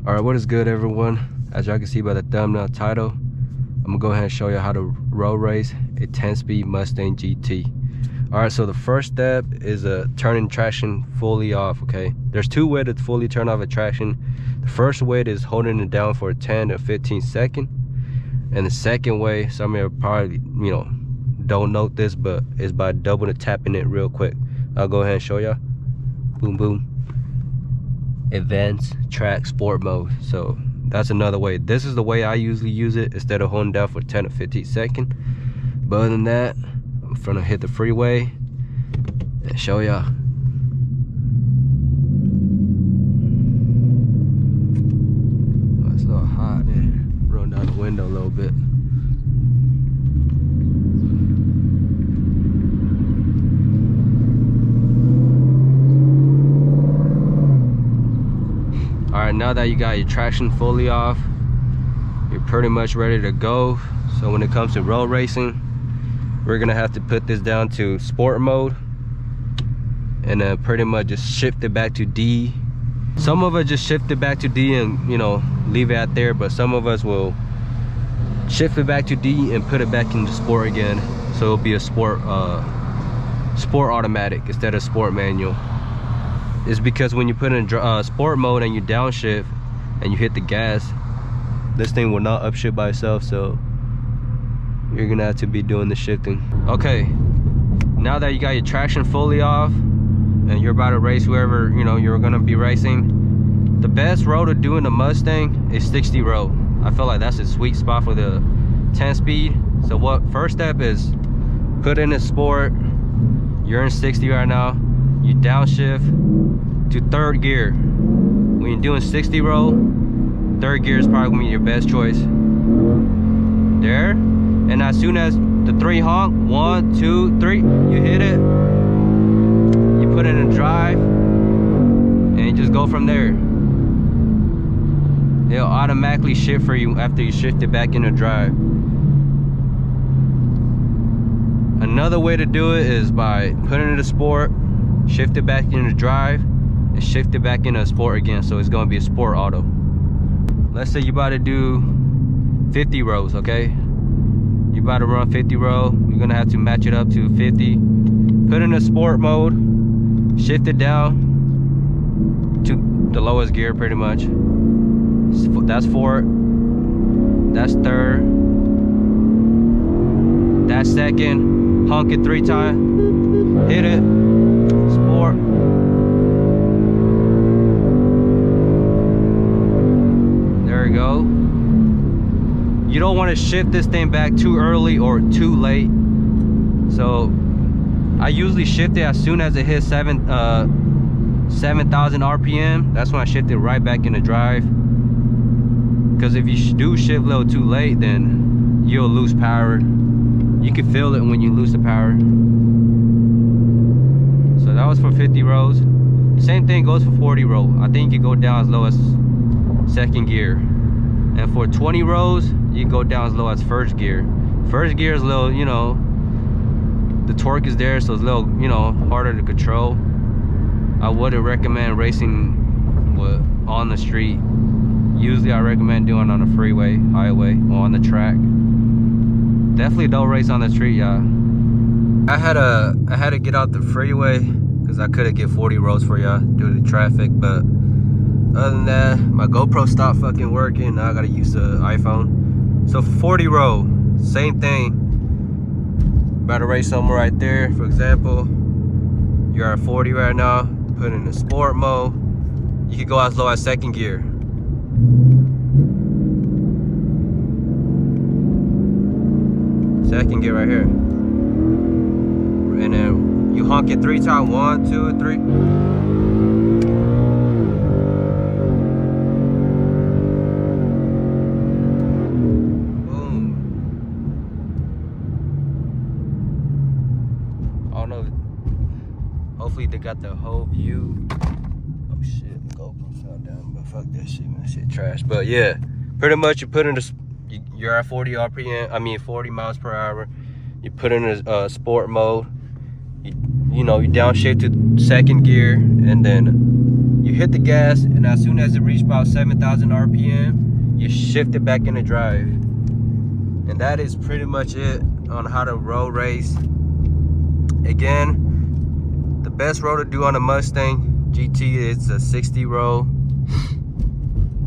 Alright, what is good, everyone? As y'all can see by the thumbnail title, I'm gonna go ahead and show you how to road race a 10-speed Mustang GT. Alright, so the first step is turning traction fully off, okay? There's two ways to fully turn off a traction. The first way is holding it down for 10 to 15 seconds. And the second way, some of you probably, don't note this, but is by double tapping it real quick. I'll go ahead and show y'all. Boom, boom. Advanced track sport mode. So that's another way. This is the way I usually use it instead of holding down for 10 to 15 seconds. But other than that, I'm gonna hit the freeway and show y'all. Oh, it's a little hot there. Rolling down the window a little bit. Alright, now that you got your traction fully off, you're pretty much ready to go. So when it comes to road racing, we're gonna have to put this down to sport mode and then pretty much just shift it back to D. Some of us just shift it back to D and leave it out there, but some of us will shift it back to D and put it back into sport again, so it'll be a sport automatic instead of sport manual. It's because when you put in sport mode and you downshift and you hit the gas, this thing will not upshift by itself, so you're gonna have to be doing the shifting. Okay, now that you got your traction fully off and you're about to race whoever you're gonna be racing, the best road to do in the Mustang is 60 road. I feel like that's a sweet spot for the 10 speed. So what first step is put in a sport. You're in 60 right now, you downshift to third gear. When you're doing 60 roll, third gear is probably gonna be your best choice. There, and as soon as the three honk, 1, 2, 3, you hit it, you put it in drive, and you just go from there. It'll automatically shift for you after you shift it back into drive. Another way to do it is by putting it in sport, shift it back into drive, and shift it back into sport again, so it's going to be a sport auto. Let's say you about to do 50 rows, okay? You about to run 50 row, you're going to have to match it up to 50. Put in a sport mode, shift it down to the lowest gear pretty much. That's fourth, that's third, that's second. Honk it 3 times, hit it, sport. There we go. You don't want to shift this thing back too early or too late. So I usually shift it as soon as it hits 7,000 RPM. That's when I shift it right back into drive. Because if you do shift a little too late, then you'll lose power. You can feel it when you lose the power. So that was for 50 rows. Same thing goes for 40 row. I think you can go down as low as second gear. And for 20 rows, you can go down as low as first gear. First gear is a little, the torque is there, so it's a little, harder to control. I wouldn't recommend racing on the street. Usually I recommend doing on the freeway, highway, or on the track. Definitely don't race on the street, y'all. I had to get out the freeway because I couldn't get 40 rows for y'all due to the traffic. But other than that, my GoPro stopped fucking working. Now I gotta use the iPhone. So for 40 row, same thing. About to race somewhere right there. For example, you're at 40 right now. Put in the sport mode. You can go as low as second gear. Second gear right here, and then you honk it 3 times. 1, 2, 3. Boom. I don't know. Hopefully they got the whole view. Oh shit, the GoPro fell down, but fuck that shit, man. That shit trash. But yeah, pretty much you put in the. You're at 40 RPM, 40 miles per hour. You put in a sport mode. You downshift to second gear, and then you hit the gas, and as soon as it reaches about 7,000 RPM, you shift it back into drive. And that is pretty much it on how to roll race. Again, the best roll to do on a Mustang GT is a 60 roll.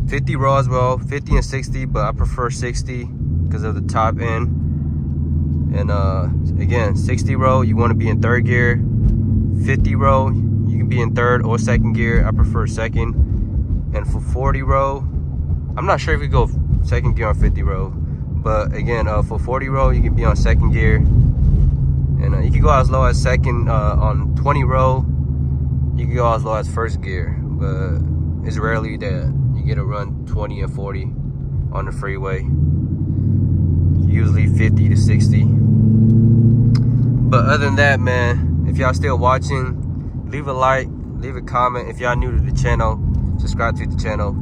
50 roll as well, 50 and 60, but I prefer 60 because of the top end. And again, 60 roll, you want to be in third gear. 50 roll, you can be in third or second gear. I prefer second. And for 40 roll, I'm not sure if you go second gear on 50 roll, but again, for 40 roll, you can be on second gear. And you can go as low as second. On 20 roll, you can go as low as first gear, but it's rarely that you get to run 20 and 40 on the freeway. Usually 50 to 60. But other than that, man, if y'all still watching, leave a like, leave a comment. If y'all new to the channel, subscribe to the channel.